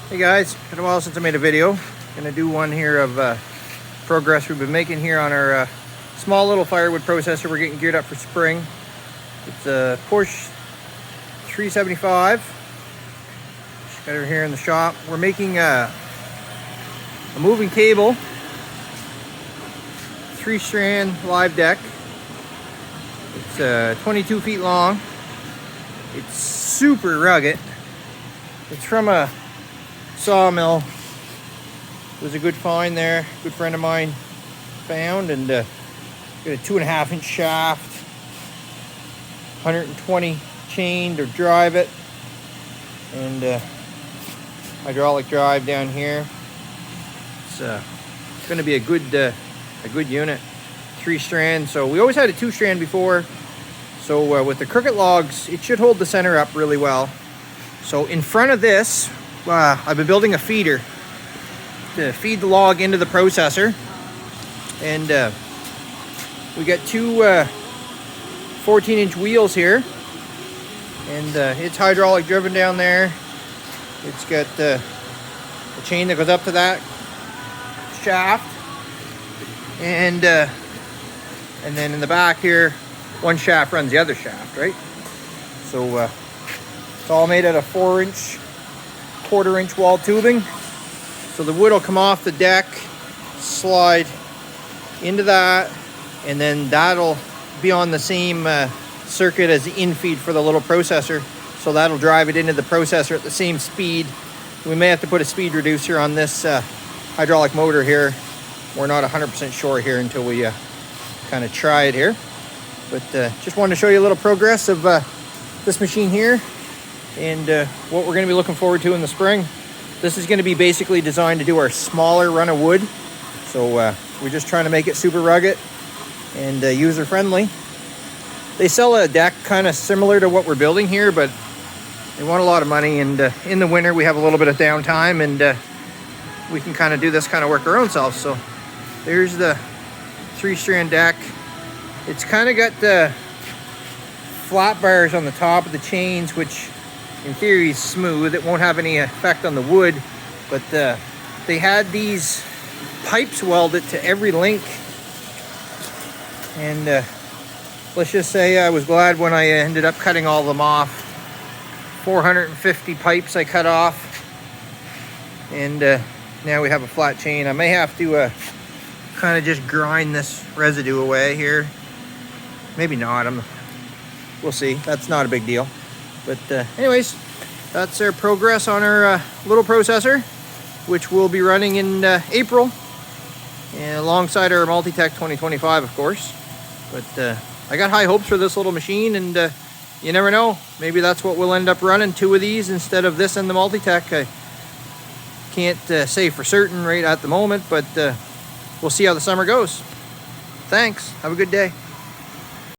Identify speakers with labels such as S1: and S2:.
S1: Hey guys, been a while since I made a video. Gonna do one here of progress we've been making here on our small little firewood processor. We're getting geared up for spring. It's a Posch 375. Just got her here in the shop. We're making a moving cable, 3-strand live deck. It's 22 feet long. It's super rugged. It's from a Sawmill. It was a good find there. A good friend of mine found, and got a 2.5-inch shaft, 120 chain to drive it, and hydraulic drive down here. It's going to be a good unit. 3-strand. So we always had a 2-strand before. So with the crooked logs, it should hold the center up really well. So in front of this, I've been building a feeder to feed the log into the processor, and we got two 14-inch wheels here, and it's hydraulic driven down there. It's got a chain that goes up to that shaft, and then in the back here, one shaft runs the other shaft, right? So it's all made out of 4-inch, 1/4-inch wall tubing. So the wood will come off the deck, slide into that, and then that'll be on the same circuit as the infeed for the little processor. So that'll drive it into the processor at the same speed. We may have to put a speed reducer on this hydraulic motor here. We're not 100% sure here until we kind of try it here. But just wanted to show you a little progress of this machine here, and what we're going to be looking forward to in the spring. This is going to be basically designed to do our smaller run of wood. So we're just trying to make it super rugged and user friendly. They sell a deck kind of similar to what we're building here, but they want a lot of money, and in the winter we have a little bit of downtime, and we can kind of do this kind of work our own selves. So there's the 3-strand deck. It's kind of got the flat bars on the top of the chains, which in theory is smooth. It won't have any effect on the wood, but they had these pipes welded to every link, and let's just say I was glad when I ended up cutting all of them off. 450 pipes I cut off, and now we have a flat chain. I may have to kind of just grind this residue away here. Maybe not. We'll see. That's not a big deal. But anyways, that's our progress on our little processor, which will be running in April, and alongside our Multitech 2025, of course. But I got high hopes for this little machine, and you never know. Maybe that's what we'll end up running, 2 of these instead of this and the Multitech. I can't say for certain right at the moment, but we'll see how the summer goes. Thanks. Have a good day.